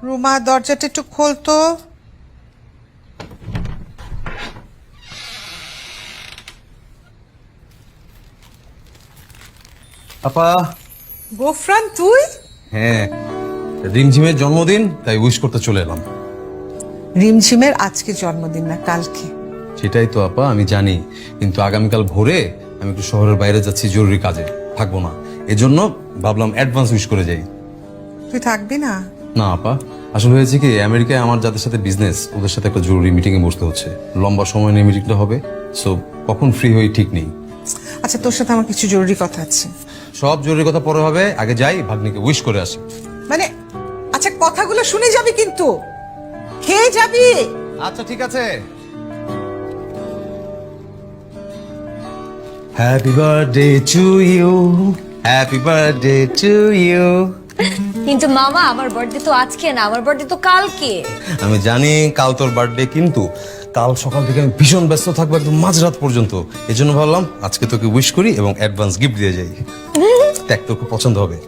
রুমা দরজাটা একটু খোলতো। আপা। গোফরান তুই? হ্যাঁ, রিমঝিমের জন্মদিন, তাই উইশ করতে চলে এলাম। রিমঝিমের আজকে জন্মদিন না, কালকে। সেটাই তো আপা, আমি জানি, কিন্তু আগামীকাল ভোরে আমি একটু শহরের বাইরে যাচ্ছি জরুরি কাজে, থাকবো না। এজন্য ভাবলাম অ্যাডভান্স উইশ করে যাই। তুই থাকবি না? না আপা, আসলে হয়েছে কি, আমেরিকায় আমার যাদের সাথে বিজনেস, ওদের সাথে একটা জরুরি মিটিং এ বসতে হচ্ছে। লম্বা সময় নিয়ে মিটিংটা হবে, সো কখন ফ্রি হই ঠিক নেই। আচ্ছা, তোর সাথে আমার কিছু জরুরি কথা আছে। সব জরুরি কথা পরে হবে, আগে যাই ভাগ্নিকে উইশ করে আসি। মানে আচ্ছা, কথাগুলো শুনে যাবি কিন্তু, খেয়ে যাবি। আচ্ছা ঠিক আছে। Happy birthday to you, happy birthday to you. কিন্তু মামা, আমার বার্থডে তো আজকে না, আমার বার্থডে তো কালকে। আমি জানি কাল তোর বার্থডে, কিন্তু কাল সকাল থেকে আমি ভীষণ ব্যস্ত থাকবো একদম মাঝরাত পর্যন্ত। এই জন্য ভাবলাম আজকে তোকে উইশ করি এবং অ্যাডভান্স গিফট দিয়ে যাই। দেখ, তোর খুব পছন্দ হবে।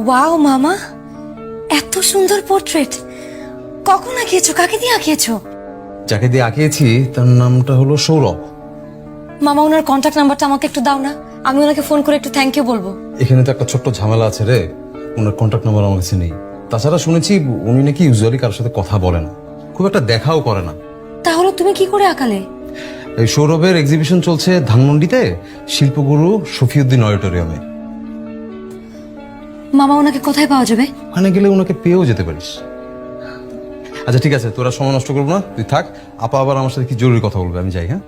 ওয়াও মামা, এত সুন্দর পোর্ট্রেট কখন আঁকিয়েছো? কাকে দিয়ে আঁকিয়েছো? যাকে দিয়ে আঁকিয়েছি তার নামটা হলো সৌরভ। মামা, ওনার কন্ট্যাক্ট নাম্বারটা আমাকে একটু দাও না, আমি ওনাকে ফোন করে একটু থ্যাংক ইউ বলবো। এখানে তো একটা ছোট্ট ঝামেলা আছে রে, ওনার কন্ট্যাক্ট নাম্বার আমার কাছে নেই। তাছাড়া শুনেছি উনি নাকি ইউজুয়ালি কারোর সাথে কথা বলে না, খুব একটা দেখাও করে না। তাহলে তুমি কি করে আঁকালে? এই সৌরভের এক্সিবিশন চলছে ধানমন্ডিতে, শিল্পগুরু শফিউদ্দিন অডিটোরিয়ামে। মামা, ওনাকে কোথায় পাওয়া যাবে? ওখানে গেলে ওনাকে পেয়েও যেতে পারিস। আচ্ছা ঠিক আছে, তোরা সময় নষ্ট করবো না, তুই থাক। আপা আবার আমার সাথে কি জরুরি কথা বলবে, আমি যাই। হ্যাঁ,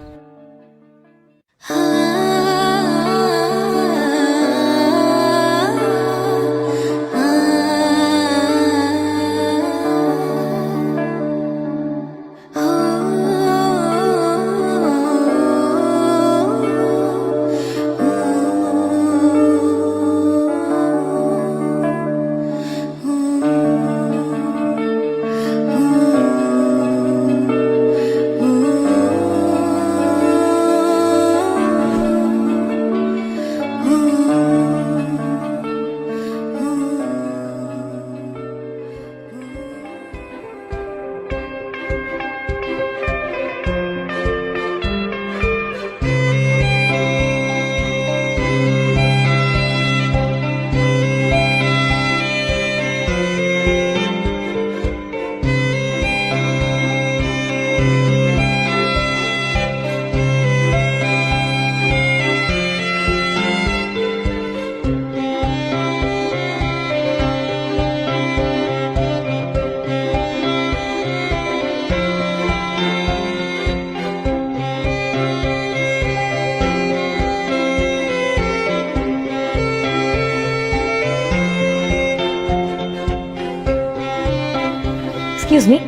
এক্সকিউজ মি,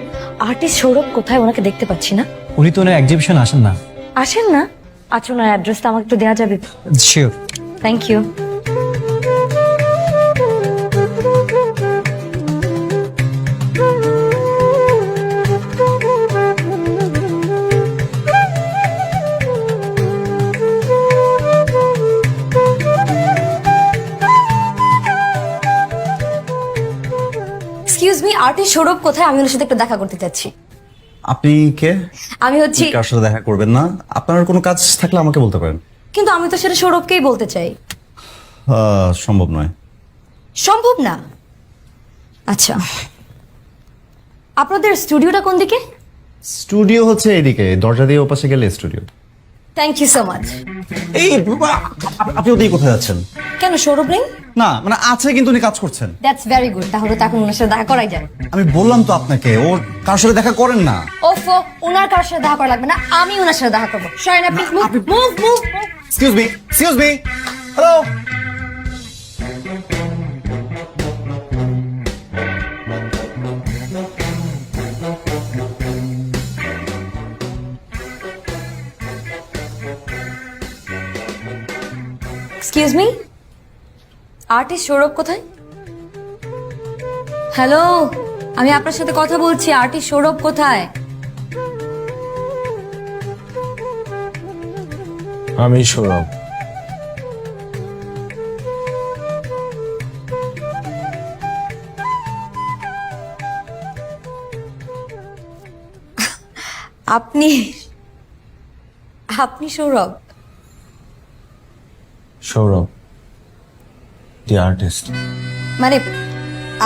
আর্টিস্ট সৌরভ কোথায়? ওনাকে দেখতে পাচ্ছি না। উনি তো ওনার এক্সিবিশন আসেন না। আসেন না? আচ্ছা, ওনার অ্যাড্রেসটা আমাকে একটু দেওয়া যাবে? Sure. Thank you. Excuse me, artist Sourav কোথায়? আমি ওনার সাথে একটু দেখা করতে চাচ্ছি। আপনি কে? আমি হচ্ছি। কার সাথে দেখা করবেন না? আপনার কোনো কাজ থাকলে আমাকে বলতে পারেন। কিন্তু আমি তো সেটা সৌরভকেই বলতে চাই। সম্ভব নয়। সম্ভব না? আচ্ছা, আপনাদের স্টুডিওটা কোন দিকে? স্টুডিও হচ্ছে এদিকে, দরজা দিয়ে ওপাশে গেলে studio. Thank you so much. এই আপনি ওদিকে কোথায় যাচ্ছেন? কেন, সৌরভ নেই? না মানে আছে, কিন্তু উনি কাজ করছেন। দ্যাটস ভেরি গুড, তাহলে তো এখন ওনার সাথে দেখা করাই যায়। আমি বললাম তো আপনাকে, ওর কার সাথে দেখা করেন না। ওফো, ওনার কার সাথে দেখা করা লাগবে না, আমি ওনার সাথে দেখা করবো। সরেন আপনি, move move move. Excuse me, excuse me, hello. Excuse me, artist Sourav কোথায়? হ্যালো, আমি আপনার সাথে কথা বলছি। আর্টিস্ট সৌরভ কোথায়? আমি সৌরভ। আপনি আপনি সৌরভ? সৌরভ দি আর্টিস্ট। মানে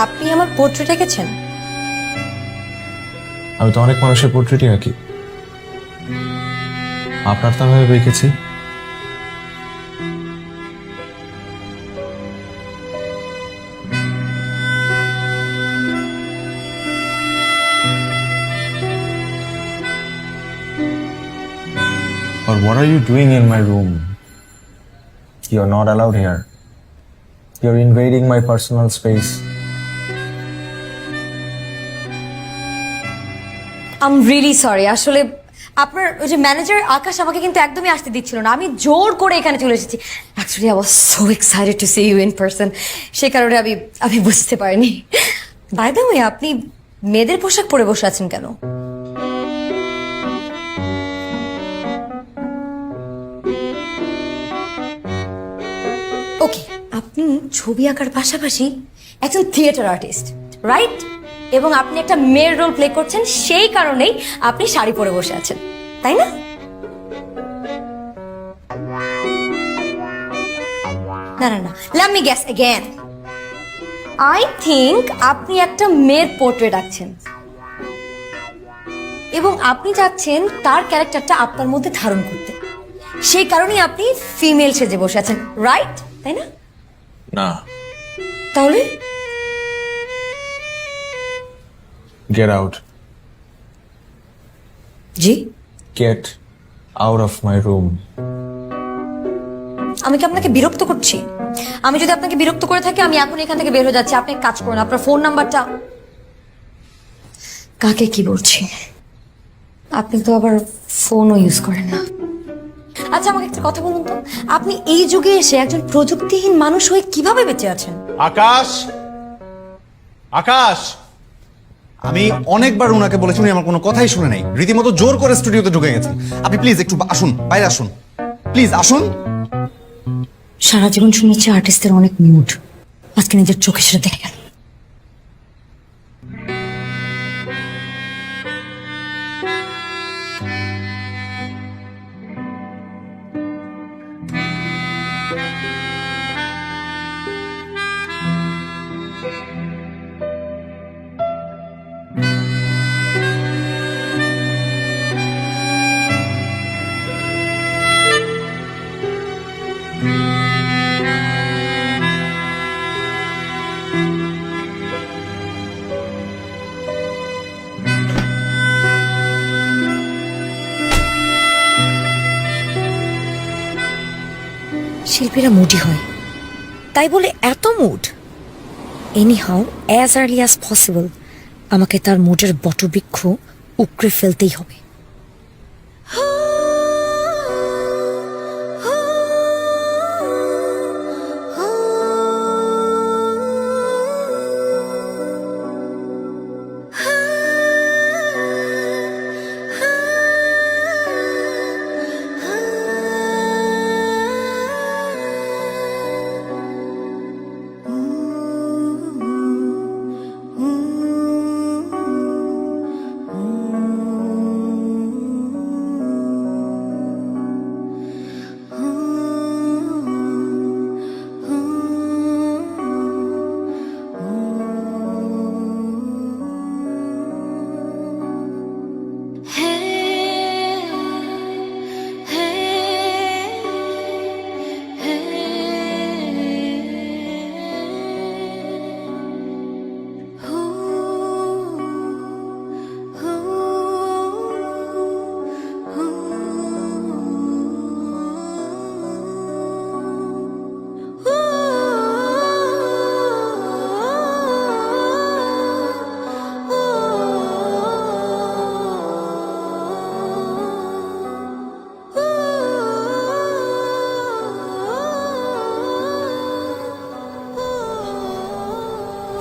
আপনি আমার পোর্ট্রেট এঁকেছেন? আমি তো অনেক মানুষের পোর্ট্রেটই আঁকি, আপনার তো আমি এঁকেছি। Or what are you doing in my room? You're not allowed here. You're invading my personal space. I am really sorry. আসলে আপনার ওই যে ম্যানেজার আকাশ আমাকে কিন্তু একদমই আসতে দিচ্ছিল না, আমি জোর করে এখানে চলে এসেছি। Actually I was so excited to see you in person, সে কারণে আমি বুঝতে পারিনি। বাই দ্য ওয়ে, আপনি মেয়েদের পোশাক পরে বসে আছেন কেন? ওকে, আপনি ছবি আঁকার পাশাপাশি একজন থিয়েটার আর্টিস্ট, রাইট? এবং আপনি একটা মেয়ের রোল প্লে করছেন, সেই কারণেই আপনি শাড়ি পরে বসে আছেন, তাই না? না না না, let me guess again. I think আপনি একটা মেয়ের পোর্ট্রেট আঁকছেন এবং আপনি চাচ্ছেন তার ক্যারেক্টারটা আপনার মধ্যে ধারণ করতে, সেই কারণেই আপনি ফিমেল সেজে বসে আছেন, রাইট? তাই না? না। তাহলে Get out. G, Get out of my room. আমি কি আপনাকে বিরক্ত করছি? আমি যদি আপনাকে বিরক্ত করে থাকি, আমি এখন এখান থেকে বের হয়ে যাচ্ছি। আপনি এক কাজ করুন, আপনার ফোন নাম্বারটা। কাকে কি বলছি? আপনি তো আবার ফোনও ইউজ করেন না। আচ্ছা, আমাকে একটা কথা বলুন তো, আপনি এই যুগে এসে একজন প্রযুক্তিহীন মানুষ হয়ে কিভাবে বেঁচে আছেন? আকাশ, আকাশ, আমি অনেকবার উনাকে বলেছি, উনি আমার কোনো কথাই শুনে নাই, রীতিমতো জোর করে স্টুডিওতে ঢুকে গেছেন। আপনি প্লিজ একটু আসুন, বাইরে আসুন, প্লিজ আসুন। সারা জীবন শুনেছি আর্টিস্টদের অনেক মুড, আজকে নিজের চোখে সেটা দেখে গেল। শিল্পীরা মুডি হয়, তাই বলে এত mood? Anyhow, as early as possible আমাকে তার মুডের বটবৃক্ষ উকড়ে ফেলতেই হবে।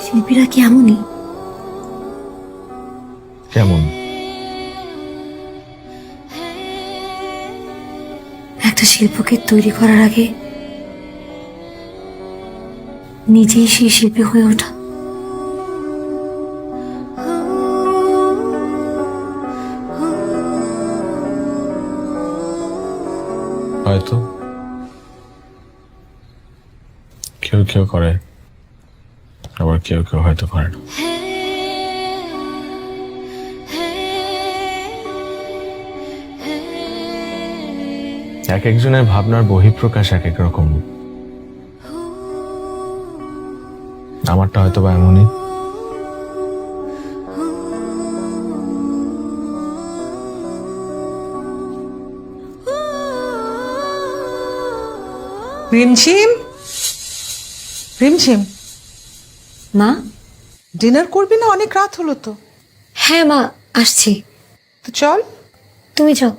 শিল্পীরা কি এমনই? কেমন? একটা শিল্পকে তৈরি করার আগে নিজেই সেই শিল্পী হয়ে ওঠা। হয়তো কেউ কেউ করে, আবার কেউ কেউ হয়তো করে না। এক একজনের ভাবনার বহিঃপ্রকাশ এক এক রকম। আমারটা হয়তো বা এমনই। রিমঝিম, রিমঝিম, মা? ডিনার করবি না? অনেক রাত হলো তো। হ্যাঁ মা, আসছি। তো চল। তুমি যাও।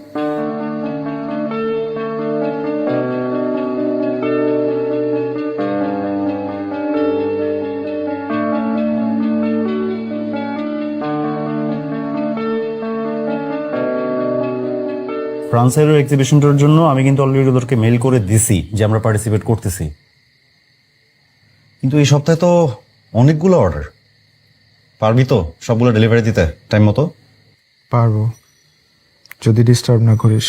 ফ্রান্সের এক্সিবিশনটার জন্য আমি কিন্তু অলরেডি ওদেরকে মেল করে দিছি যে আমরা পার্টিসিপেট করতেছি, কিন্তু এই সপ্তাহে তো অনেকগুলো অর্ডার। পারবি তো সবগুলো ডেলিভারি দিতে টাইম মতো? পারবো, যদি ডিস্টার্ব না করিস।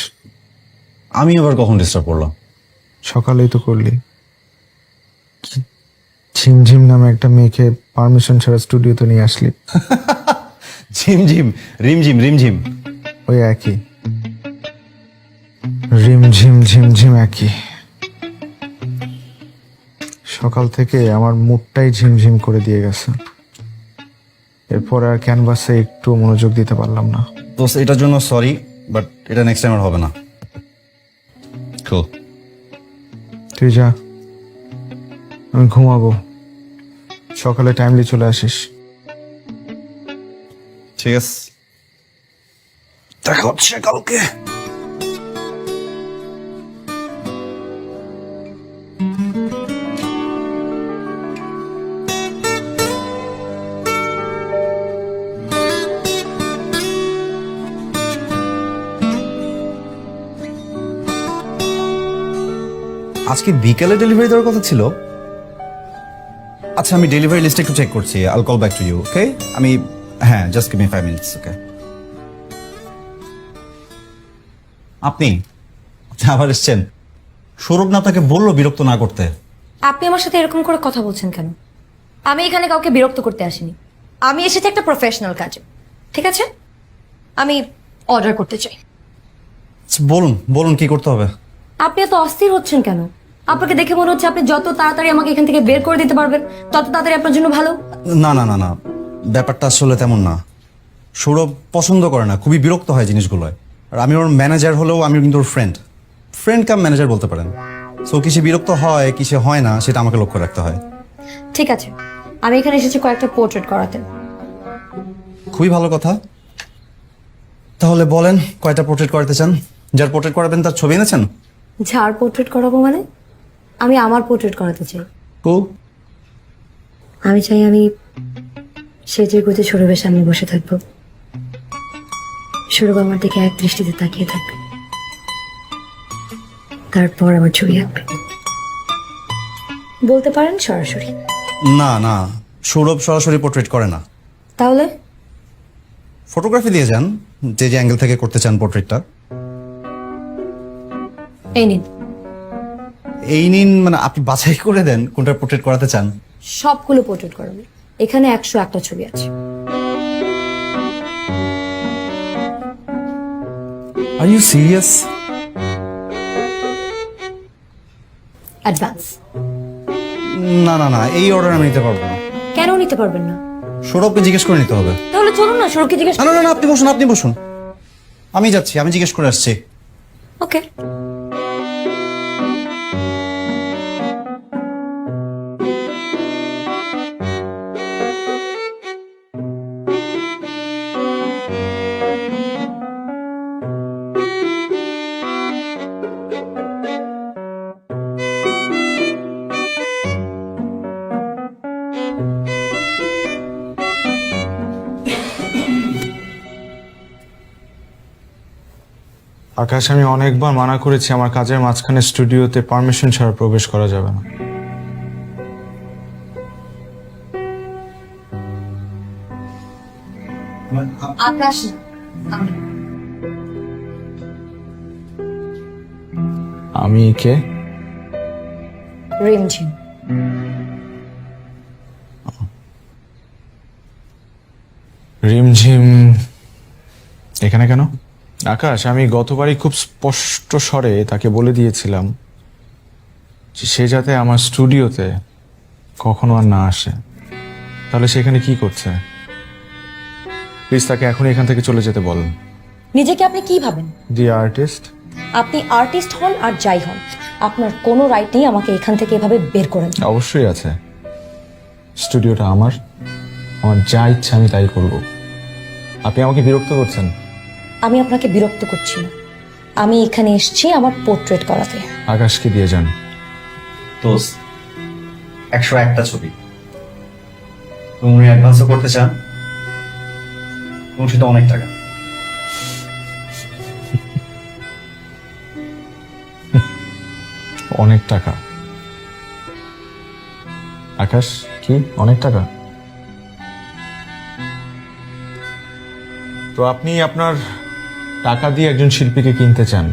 আমি আবার কখন ডিস্টার্ব করলাম? সকালেই তো করলি। ঝিমঝিম নামে একটা মেয়েকে পারমিশন ছাড়া স্টুডিওতে নিয়ে আসলি। ঝিমঝিম, রিমঝিম, রিমঝিম ওই একই, রিমঝিম ঝিমঝিম একই। সকাল থেকে আমার মুডটাই ঝিমঝিম করে দিয়ে গেছে। এরপর আর ক্যানভাসে একটু মনোযোগ দিতে পারলাম না। তো এটার জন্য সরি, বাট এটা নেক্সট টাইম আর হবে না। Cool. তুই যা, আমি ঘুমাবো। সকালে টাইমলি চলে আসিস। ঠিক আছে, দেখা হচ্ছে কালকে। আজকে বিকেলে ডেলিভারি দেওয়ার কথা ছিল। আচ্ছা, আমি ডেলিভারি লিস্ট একটু চেক করছি। আইল কল ব্যাক টু ইউ, ওকে? আমি, হ্যাঁ, জাস্ট গিভ মি 5 মিনিটস, ওকে? আপনি আবার এসছেন? সৌরভ না তাকে বললো বিরক্ত না করতে। আপনি আমার সাথে এরকম করে কথা বলছেন কেন? আমি এখানে কাউকে বিরক্ত করতে আসিনি। আমি এসেছি একটা প্রফেশনাল কাজে, ঠিক আছে? আমি অর্ডার করতে চাই। আচ্ছা, বলুন বলুন কি করতে হবে? আপনি এত অস্থির হচ্ছেন কেন? আপনাকে দেখে মনে হচ্ছে আপনি যত তাড়াতাড়ি আমাকে এখান থেকে বের করে দিতে পারবেন তত তাড়াতাড়ি আপনার জন্য ভালো। না না না না, ব্যাপারটা আসলে তেমন না। সৌরভ পছন্দ করে না, খুবই বিরক্ত হয় জিনিসগুলোয়। আর আমি ওর ম্যানেজার হলেও আমি কিন্তু ওর ফ্রেন্ড। ফ্রেন্ড কাম ম্যানেজার বলতে পারেন। সো কিসে বিরক্ত হয় কিসে হয় না সেটা আমাকে লক্ষ্য রাখতে হয়। ঠিক আছে, আমি এখানে এসেছি কয়েকটা পোর্ট্রেট করাতে। খুবই ভালো কথা। তাহলে বলেন কয়টা পোর্ট্রেট করাতে চান? যার পোর্ট্রেট করাবেন তার ছবি এনেছেন? যার পোর্ট্রেট করাবো মানে? আমি আমার পোর্ট্রেট করাতে চাই। কুল। আমি চাই আমি সেজে গুজে সৌরভের সামনে বসে থাকবো। সৌরভ আমার দিকে এক দৃষ্টিতে তাকিয়ে থাকবে, তারপর আমার ছবি আঁকবে। বলতে পারেন সরাসরি। না না, সৌরভ সরাসরি পোর্ট্রেট করে না। তাহলে ফটোগ্রাফি দিয়ে যান, যে যে অ্যাঙ্গেল থেকে করতে চান পোর্ট্রেটটা। এই নিন। এই নিন মানে আপনি বাছাই করে দেন কোনটা পোর্ট্রেট করাতে চান। সবগুলো পোর্ট্রেট করাবে। এখানে 101টা ছবি আছে। Are you serious? অ্যাডভান্স। না না না, এই অর্ডার আমি নিতে পারবো না। কেন নিতে পারবেন না? সৌরভকে জিজ্ঞেস করে নিতে হবে। তাহলে চলুন না, সৌরভকে জিজ্ঞেস। না না না, আপনি বসুন, আপনি বসুন। আমি যাচ্ছি, আমি জিজ্ঞেস করে আসছি। ওকে। আকাশ, আমি অনেকবার মানা করেছি আমার কাজের মাঝখানে স্টুডিওতে পারমিশন ছাড়া প্রবেশ করা যাবে না। আকাশ আমি কে? রিমঝিম। রিমঝিম এখানে কেন? আকাশ, আমি গতবারই খুব স্পষ্ট স্বরে তাকে বলে দিয়েছিলাম যে সে যাতে আমার স্টুডিওতে কখনো আর না আসে। তাহলে সেখানে কি করছে? প্লিজ তাকে এখন এখান থেকে চলে যেতে বল। নিজেকে আপনি কি ভাবেন? দি আর্টিস্ট। আপনি আর্টিস্ট হন আর যাই হন, আপনার কোনো রাইট নেই আমাকে এখান থেকে এভাবে বের করে দেওয়ার। অবশ্যই আছে, স্টুডিওটা আমার, আমার যা ইচ্ছা আমি তাই করব। আপনি আমাকে বিরক্ত করছেন। আমি আপনাকে বিরক্ত করছি না, আমি এখানে এসেছি আমার পোর্ট্রেট করাতে। আকাশকে দিয়ে যান। দোস্ত, 101টা ছবি উনি অ্যাডভান্সও করতে চান এবং সেটা অনেক টাকা। অনেক টাকা? আকাশ, কি অনেক টাকা? তো আপনি আপনার টাকা দিয়ে একজন শিল্পীকে কিনতে চান?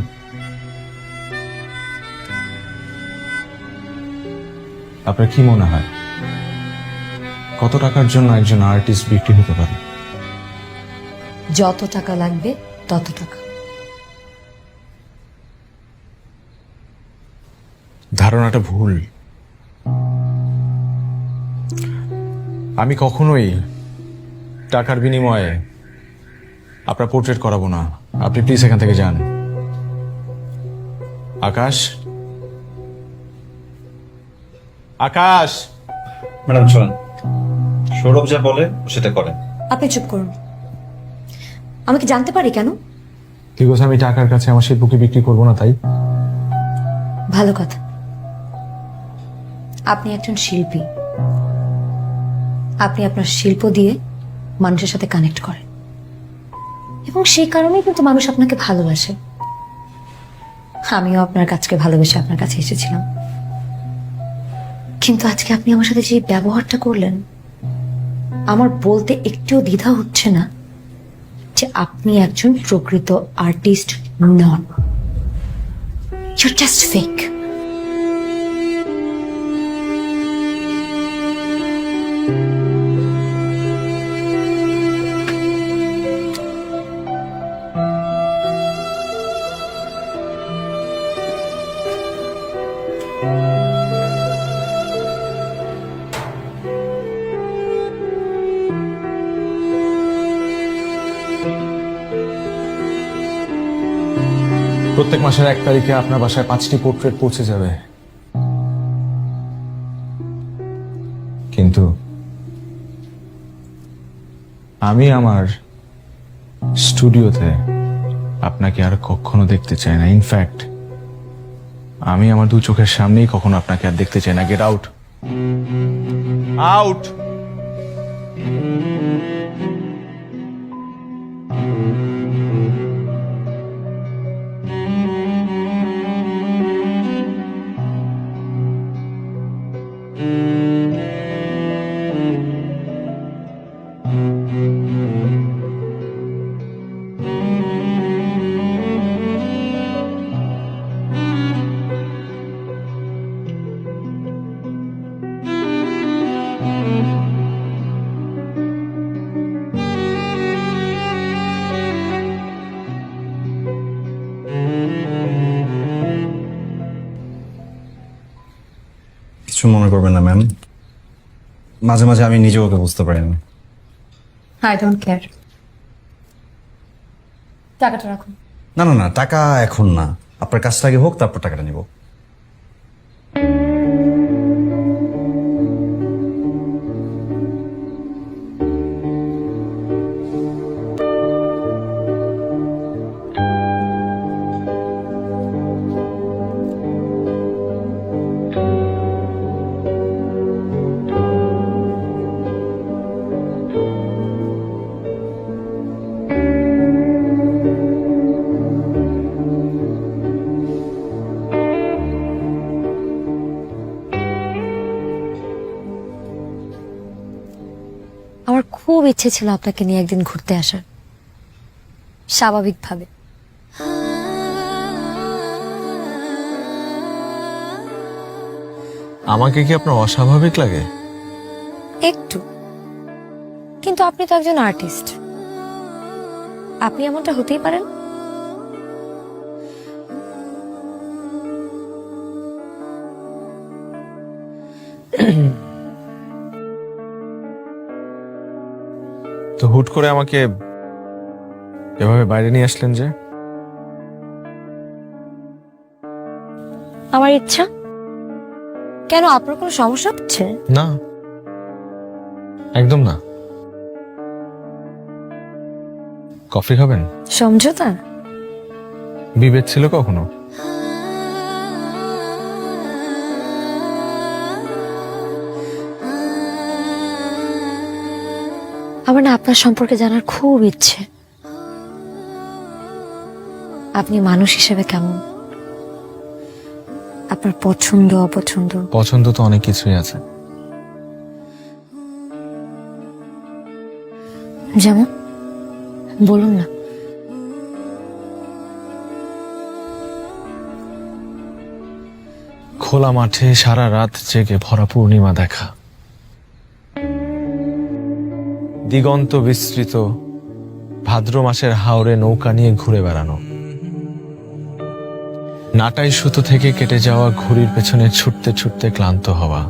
আপনার কি মনে হয় কত টাকার জন্য একজন আর্টিস্ট বিক্রি হতে পারে? যত টাকা লাগবে তত টাকা। ধারণাটা ভুল। আমি কখনোই টাকার বিনিময়ে আপনার পোর্ট্রেট করাবো না। আপনি প্লিজ এখান থেকে যান। আকাশ, আকাশ। ম্যাডাম চলেন, সৌরভ যা বলে সেটা করেন। আপনি চুপ করুন। আমি কি জানতে পারি কেন? বিকজ আমি টাকার কাছে আমার শিল্পকে বিক্রি করবো না, তাই। ভালো কথা, আপনি একজন শিল্পী, আপনি আপনার শিল্প দিয়ে মানুষের সাথে কানেক্ট করেন এবং সেই কারণেই কিন্তু মানুষ আপনাকে ভালোবাসে। আমিও আপনার কাজকে ভালোবেসে আপনার কাছে এসেছিলাম, কিন্তু আজকে আপনি আমার সাথে যে ব্যবহারটা করলেন, আমার বলতে একটুও দ্বিধা হচ্ছে না যে আপনি একজন প্রকৃত artist non. Your just fake. প্রত্যেক মাসের 1 তারিখে আপনার বাসায় 5টি পোর্ট্রেট পৌঁছে যাবে, কিন্তু আমি আমার স্টুডিওতে আপনাকে আর কখনো দেখতে চাই না। ইনফ্যাক্ট আমি আমার 2 চোখের সামনেই কখনো আপনাকে আর দেখতে চাই না। Get out, out. কিছু মনে করবেন না ম্যাম, মাঝে মাঝে আমি নিজেও ওকে বুঝতে পারি না। I don't care. টাকাটা রাখুন। না না না, টাকা এখন না, আপনার কাজটা আগে হোক, তারপর টাকাটা নিব। আমার খুব ইচ্ছে ছিল আপনাকে নিয়ে একদিন ঘুরতে আসার, স্বাভাবিকভাবে। আমাকে কি আপনার অস্বাভাবিক লাগে? একটু, কিন্তু আপনি তো একজন আর্টিস্ট, আপনি এমনটা হতেই পারেন। তো হুট করে আমাকে এভাবে বাইরে নিয়ে আসলেন যে? আমার ইচ্ছা। কেন, আপনার কোনো সমস্যা হচ্ছে? না, একদম না। কফি খাবেন? সমঝোতা? বিভেদ ছিল কখনো? আমার না আপনার সম্পর্কে জানার খুব ইচ্ছে। আপনি মানুষ হিসেবে কেমন, আপনার পছন্দ অপছন্দ। পছন্দ তো অনেক কিছুই আছে। যেমন বলুন না। খোলা মাঠে সারা রাত জেগে ভরা পূর্ণিমা দেখা, দিগন্ত বিস্তৃত ভাদ্র মাসের হাওরে নৌকা নিয়ে ঘুরে বেড়ানো, নাটাই সুতো থেকে কেটে যাওয়া ঘুড়ির পেছনে ছুটতে ছুটতে ক্লান্ত হওয়া,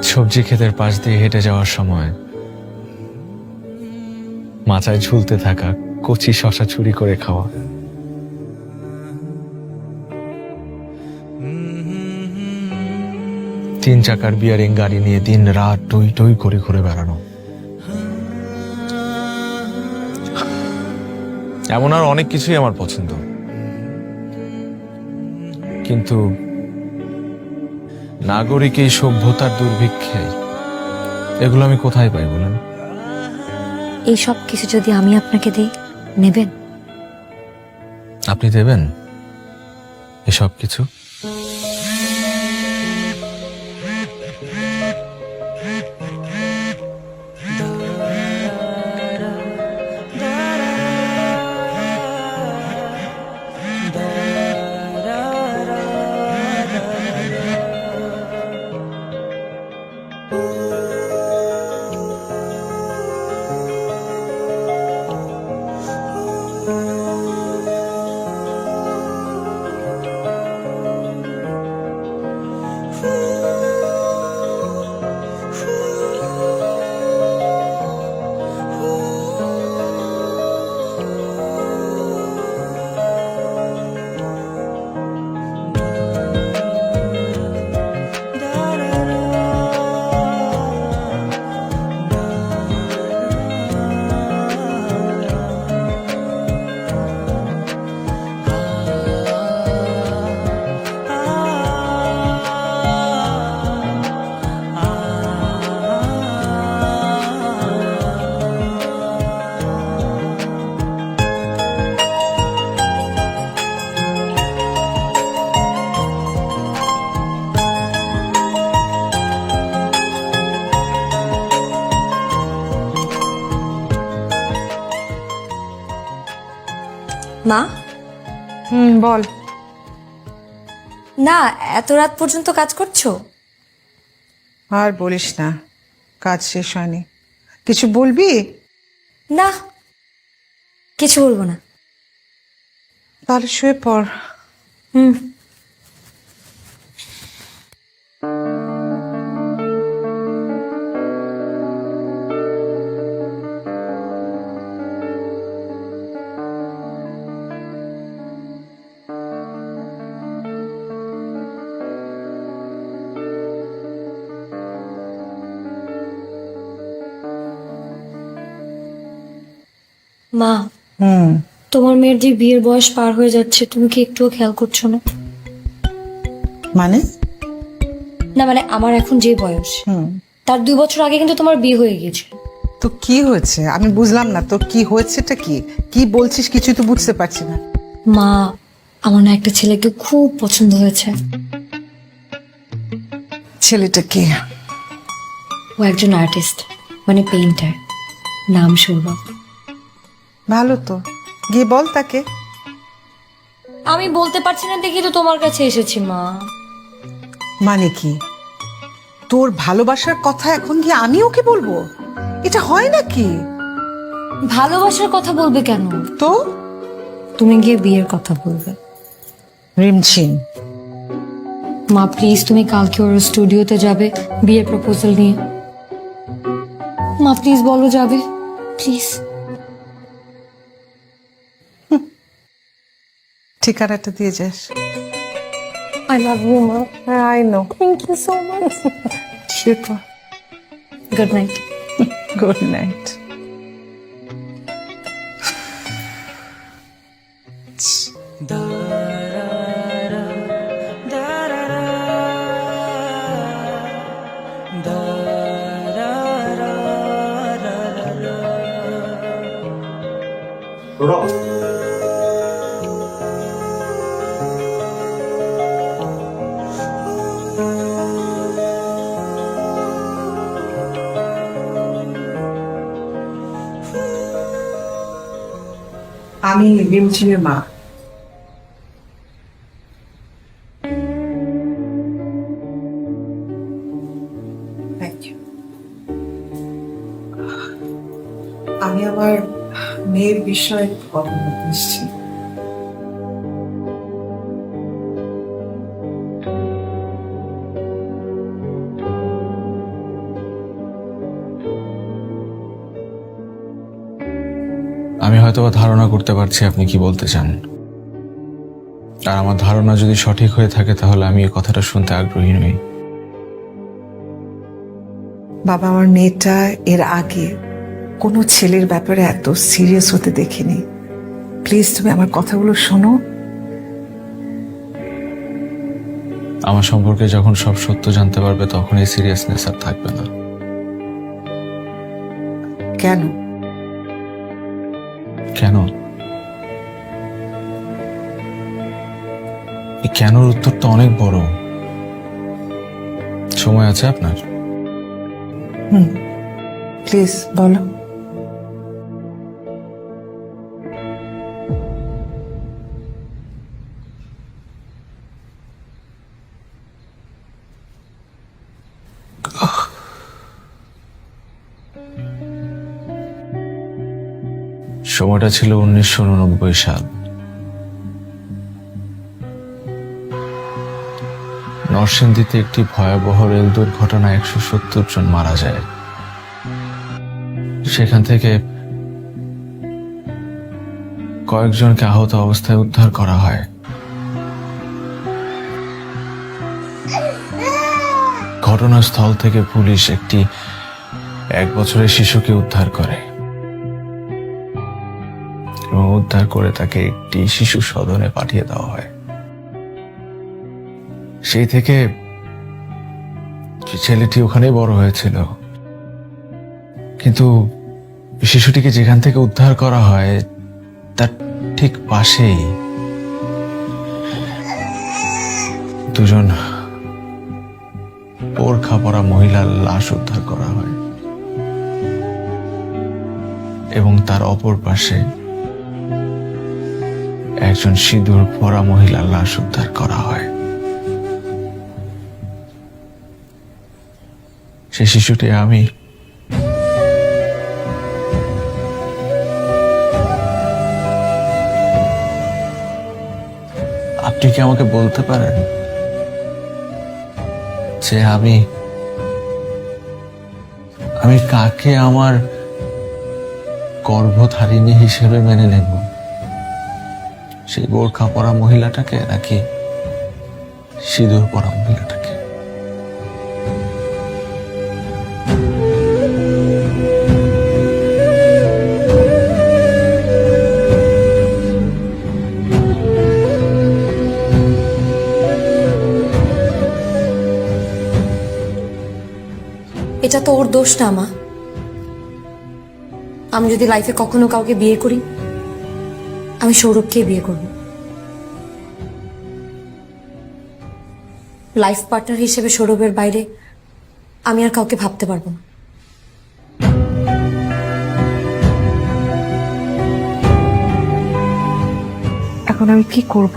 সবজি ক্ষেতের পাশ দিয়ে হেঁটে যাওয়ার সময় মাচায় ঝুলতে থাকা কচি শশা চুরি করে খাওয়া, তিন চাকার বিয়ারিং গাড়ি নিয়ে দিন রাত টই টই করে ঘুরে বেড়ানো, এমন আর অনেক কিছুই আমার পছন্দ। কিন্তু নাগরিক এই সভ্যতার দুর্ভিক্ষে এগুলো আমি কোথায় পাই বলেন? এই সব কিছু যদি আমি আপনাকে দিই, নেবেন? আপনি দেবেন এসব কিছু? মা, বল। না এত রাত পর্যন্ত কাজ করছো? আর বলিস না, কাজ শেষ হয়নি। কিছু বলবি? না, কিছু বলবো না। তাহলে শুয়ে পড়। হুম। মা, তোমার মেয়ের যে বিয়ের বয়স পার হয়ে যাচ্ছে, তুমি কি একটুও খেয়াল করছো না? মানে? না মানে আমার এখন যে বয়স, তার 2 বছর আগে কিন্তু তোমার বিয়ে হয়ে গিয়েছিল। তো কি হয়েছে? আমি বুঝলাম না তোর কি হয়েছেটা, কি কি বলছিস কিছুই তো বুঝতে পারছি না। মা, আমার না একটা ছেলেকে খুব পছন্দ হয়েছে। ছেলেটা কে? ও একজন আর্টিস্ট, মানে পেইন্টার, নাম সৌরভ। ভালো তো, গিয়ে বল তাকে। আমি বলতে পারছি না দেখি তো তোমার কাছে এসেছি মা। মানে কি, তোর ভালোবাসার কথা এখন গিয়ে আমি ওকে বলবো? এটা হয় নাকি? ভালোবাসার কথা বলবে কেন? তো তুমি গিয়ে বিয়ের কথা বলবে। রিমঝিম, মা প্লিজ, তুমি কালকে ওর স্টুডিওতে যাবে বিয়ের প্রপোজাল নিয়ে। মা প্লিজ বলো যাবে, প্লিজ। ঠিকানাটা দিয়ে যাস। আই লাভ ইউ মা। I know. Thank you so much. Good night. Good night. আমি রিমঝিমের মা। Thank you. আমি আমার মেয়ের বিষয়ে কথা বলতে এসেছি। আমি হয়তো ধারণা করতে পারছি আপনি কি বলতে চান, আর আমার ধারণা যদি সঠিক হয়ে থাকে তাহলে আমি এই কথাটা শুনতে আগ্রহী নই। বাবা, আমার মেয়েটা এর আগে কোনো ছেলের ব্যাপারে এত সিরিয়াস হতে দেখিনি। প্লিজ তুমি আমার কথাগুলো শোনো। আমার সম্পর্কে যখন সব সত্য জানতে পারবে তখন এই সিরিয়াসনেস আর থাকবে না। কেন? কেন? এই কেনর উত্তরটা অনেক বড়। সময় আছে আপনার? প্লিজ বলো। সময়টা ছিল 1989 সাল। নরসিংদীতে একটি ভয়াবহ রেল দুর্ঘটনায় 170 জন মারা যায়। সেখান থেকে কয়েকজনকে আহত অবস্থায় উদ্ধার করা হয়। ঘটনাস্থল থেকে পুলিশ একটি 1 বছরের শিশুকে উদ্ধার করে এবং উদ্ধার করে তাকে একটি শিশু সদনে পাঠিয়ে দেওয়া হয়। সেই থেকে ছেলেটি ওখানেই বড় হয়েছিল, কিন্তু শিশুটিকে যেখান থেকে উদ্ধার করা হয় তার ঠিক পাশেই দুজন বোরখা পরা মহিলার লাশ উদ্ধার করা হয় এবং তার অপর পাশে একজন সিঁদুর পরা মহিলার লাশ উদ্ধার করা হয়। সে শিশুটি আমি। আপনি কি আমাকে বলতে পারেন যে আমি কাকে আমার গর্ভধারিণী হিসেবে মেনে নেব? সেই বোরখা পরা মহিলাটাকে নাকি সিঁদুর পরা মহিলাটাকে? এটা তো ওর দোষ না মা। আমি যদি লাইফে কখনো কাউকে বিয়ে করি, আমি সৌরভকে বিয়ে করব। লাইফ পার্টনার হিসেবে সৌরভের বাইরে আমি আর কাউকে ভাবতে পারবো না। এখন আমি কি করব?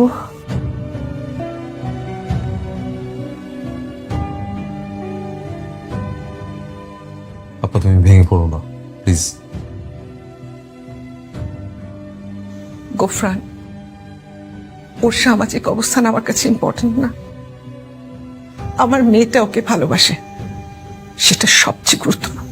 আপা তুমি ভেঙে পড়ো না প্লিজ। গোফরান, ওর সামাজিক অবস্থান আমার কাছে ইম্পর্টেন্ট না। আমার মেয়েটা ওকে ভালোবাসে, সেটা সবচেয়ে গুরুত্বপূর্ণ।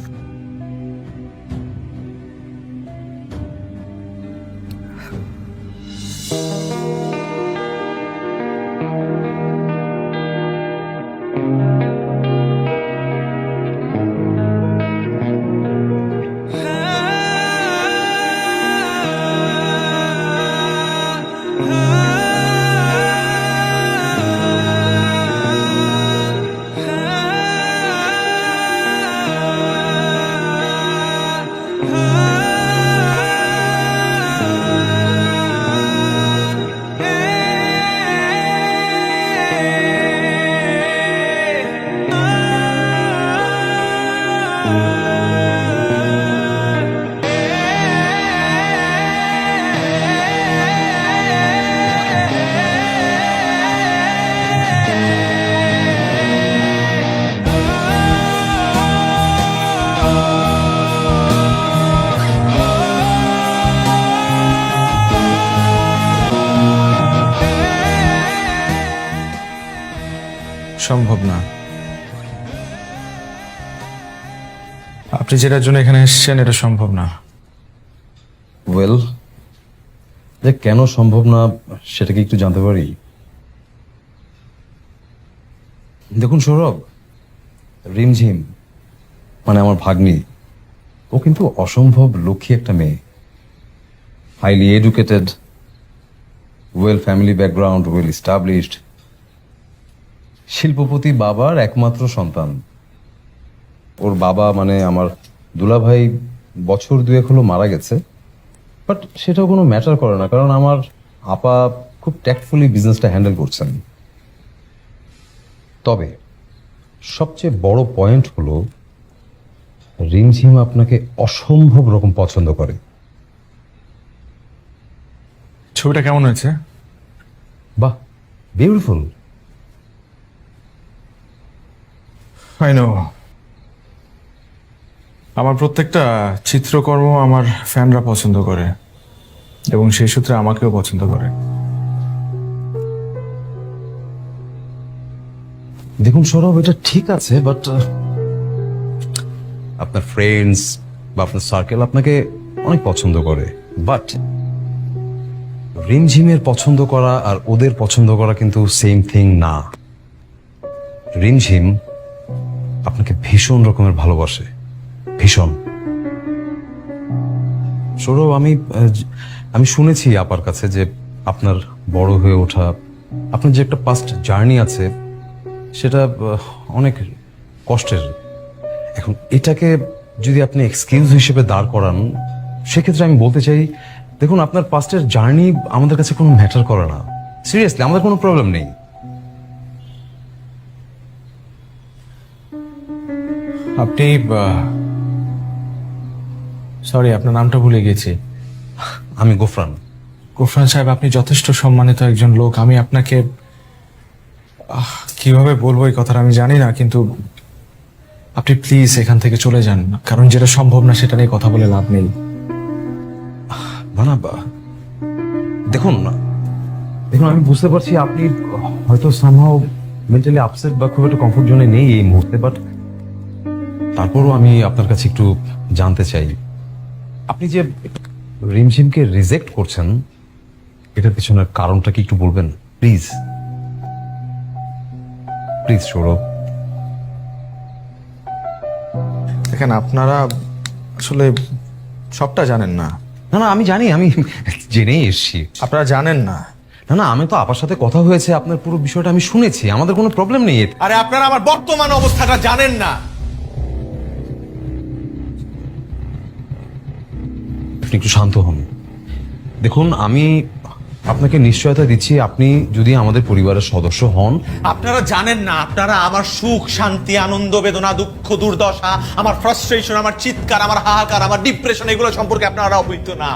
সম্ভব না। আপনি যেটার জন্য এখানে এসেছেন এটা সম্ভব না। ওয়েল, যে কেন সম্ভব না সেটা কি একটু জানতে পারি? দেখুন সৌরভ, রিমঝিম মানে আমার ভাগ্নি, ও কিন্তু অসম্ভব লক্ষ্মী একটা মেয়ে, highly educated, well family background, well established, শিল্পপতি বাবার একমাত্র সন্তান। ওর বাবা মানে আমার দুলাভাই বছর দুয়েক হলো মারা গেছে, বাট সেটাও কোনো ম্যাটার করে না, কারণ আমার আপা খুব ট্যাক্টফুলি বিজনেসটা হ্যান্ডেল করছেন। তবে সবচেয়ে বড় পয়েন্ট হলো রিমঝিম আপনাকে অসম্ভব রকম পছন্দ করে। ছবিটা কেমন হয়েছে? বাহ, বিউটিফুল। I know. আমার প্রত্যেকটা চিত্রকর্ম আমার ফ্যানরা পছন্দ করে এবং সেই সূত্রে আমাকেও পছন্দ করে। দেখুন সৌরভ, এটা ঠিক আছে, বাট আপনার ফ্রেন্ডস বা আপনার সার্কেল আপনাকে অনেক পছন্দ করে, বাট রিমঝিমের পছন্দ করা আর ওদের পছন্দ করা কিন্তু সেম থিং না। রিমঝিম আপনাকে ভীষণ রকমের ভালোবাসে, ভীষণ। সৌরভ, আমি শুনেছি আপার কাছে যে আপনার বড় হয়ে ওঠা, আপনার যে একটা পাস্ট জার্নি আছে সেটা অনেক কষ্টের। এখন এটাকে যদি আপনি এক্সকিউজ হিসেবে দাঁড় করান, সেক্ষেত্রে আমি বলতে চাই, দেখুন আপনার পাস্টের জার্নি আমাদের কাছে কোনো ম্যাটার করে না। সিরিয়াসলি, আমাদের কোনো প্রবলেম নেই। আপনি সরি, আপনার নামটা ভুলে গেছি। আমি গোফরান। গোফরান সাহেব, আপনি যথেষ্ট সম্মানিত একজন লোক। আমি আপনাকে কিভাবে বলবো এই কথাটা আমি জানি না, কিন্তু আপনি প্লিজ এখান থেকে চলে যান, কারণ যেটা সম্ভব না সেটা নিয়ে কথা বলে লাভ নেই। দেখুন আমি বুঝতে পারছি আপনি হয়তো সামহাও মেন্টালি আপসেট বা খুব একটা কমফোর্ট জোনে নেই এই মুহূর্তে, বাট তারপরও আমি আপনার কাছে একটু জানতে চাই, আপনি যে রিমঝিমকে রিজেক্ট করছেন এটার পিছনের কারণটা কি একটু বলবেন প্লিজ? প্লিজ সৌরভ। দেখেন, আপনারা আসলে সবটা জানেন না। না, আমি জানি, আমি জেনেই এসছি। আপনারা জানেন না। না, আমি তো আপার সাথে কথা হয়েছে, আপনার পুরো বিষয়টা আমি শুনেছি, আমাদের কোনো প্রবলেম নেই এতে। আরে আপনারা আমার বর্তমান অবস্থাটা জানেন না। আপনি একটু শান্ত হন। দেখুন, আমি আপনাকে নিশ্চয়তা দিচ্ছি, আপনি যদি আমাদের পরিবারের সদস্য হন। আপনারা জানেন না, আপনারা আমার সুখ শান্তি আনন্দ বেদনা দুঃখ দুর্দশা, আমার ফ্রাস্ট্রেশন, আমার চিৎকার, আমার হাহাকার, আমার ডিপ্রেশন, এগুলো সম্পর্কে আপনারা অবহিত না।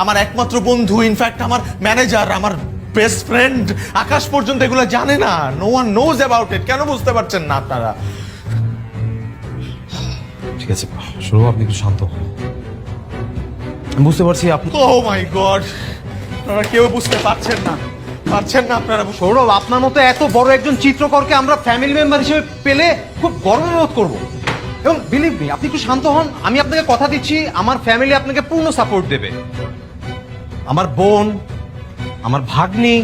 আমার একমাত্র বন্ধু, ইনফ্যাক্ট আমার ম্যানেজার, আমার বেস্ট ফ্রেন্ড আকাশ পর্যন্ত এগুলো জানে না। No one knows about it. কেন বুঝতে পারছেন না আপনারা? ঠিক আছে সৌরভ, আপনি একটু শান্ত হন। আমি বুঝতে পারছি আপনি। ও মাই গড, আপনারা কেউ বুঝতে পারছেন না আপনারা। সৌরভ, আপনার মতো এত বড় একজন চিত্রকরকে আমরা ফ্যামিলি মেম্বার হিসেবে পেলে খুব গর্ববোধ করব। এবং বিলিভ মি, আপনি একটু শান্ত হন। আমি আপনাকে কথা দিচ্ছি, আমার ফ্যামিলি আপনাকে পূর্ণ সাপোর্ট দেবে। আমার বোন, আমার ভাগ্নি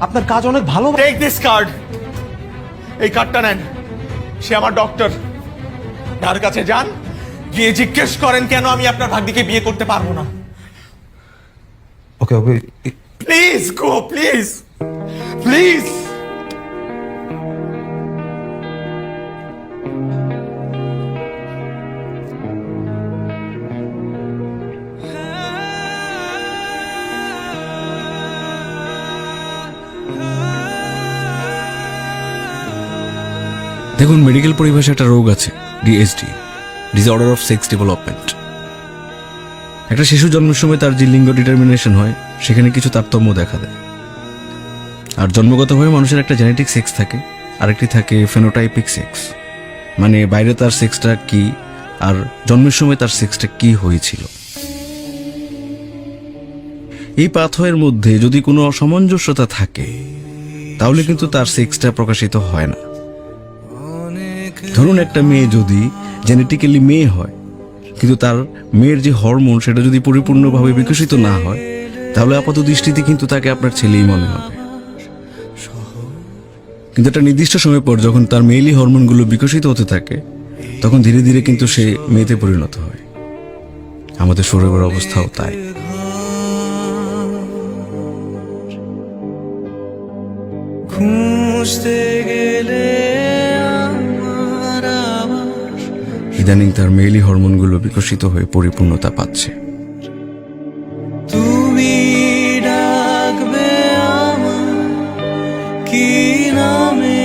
আপনার কাজ অনেক ভালো। টেক দিস কার্ড, এই কার্ডটা নেন। সে আমার ডক্টর। তার কাছে যান, গিয়ে জিজ্ঞেস করেন কেন আমি আপনার ভাগ্নিকে বিয়ে করতে পারবো না। ওকে ওকে, প্লিজ গো, প্লিজ প্লিজ। দেখুন, মেডিকেল পরিভাষায় একটা রোগ আছে, DSD, disorder of sex development. একটা শিশু জন্মের সময় তার যে লিঙ্গ ডিটারমিনেশন হয় সেখানে কিছু তারতম্য দেখা দেয়। আর জন্মগতভাবে মানুষের একটা জেনেটিক সেক্স থাকে, আরেকটি থাকে ফেনোটাইপিক সেক্স, মানে বাইরে তার সেক্সটা কি আর জন্মের সময় তার সেক্সটা কি হয়েছিল। এই পাথওয়ের মধ্যে যদি কোনো অসামঞ্জস্যতা থাকে তাহলে কিন্তু তার সেক্সটা প্রকাশিত হয় না। ধরুন, একটা মেয়ে যদি জেনেটিক্যালি মেয়ে হয় কিন্তু তার মেয়ের যে হরমোন সেটা যদি পরিপূর্ণভাবে বিকশিত না হয় তাহলে আপাত দৃষ্টিতে কিন্তু তাকে আপনার ছেলেই মনে হবে। কিন্তু একটা নির্দিষ্ট সময় পর যখন তার মেয়েলি হরমোনগুলো বিকশিত হতে থাকে তখন ধীরে ধীরে কিন্তু সে মেয়েতে পরিণত হয়। আমাদের শরীরের অবস্থাও তাই। ইদানিং তার মেয়েলি হরমোনগুলো বিকশিত হয়ে পরিপূর্ণতা পাচ্ছে। তুমি ডাকবে আমার কি নামে,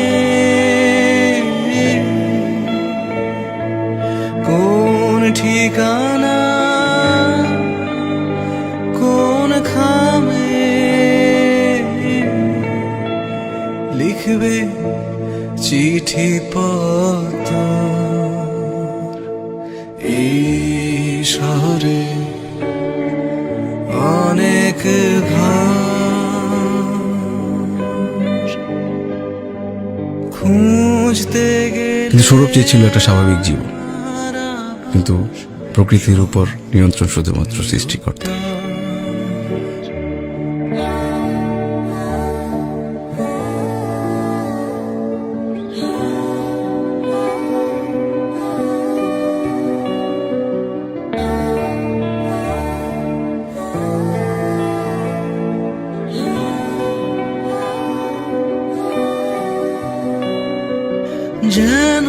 কোন ঠিকানা, কোন খামে লিখবে চিঠি পত্র। এই শহরে অনেক খুঁজতে গেলে। কিন্তু সৌরভ চেয়েছিল একটা স্বাভাবিক জীবন, কিন্তু প্রকৃতির উপর নিয়ন্ত্রণ শুধুমাত্র সৃষ্টিকর্তা। যেন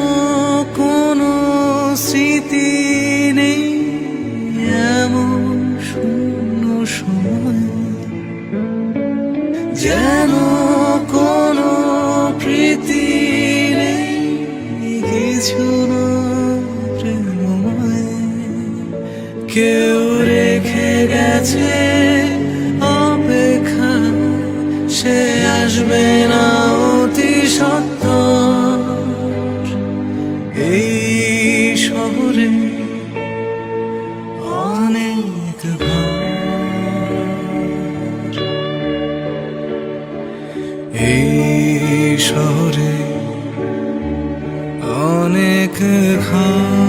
কোনো স্মৃতি নেই এমন শূন্য সময়, যেন কোনো প্রীতি নেই কিছু না প্রেমময়। কেউ রেখে গেছে অপেক্ষা, সে আসবে না অতি সত্তর। এই শহরে অনেক ঘর, এই শহরে অনেক ঘর।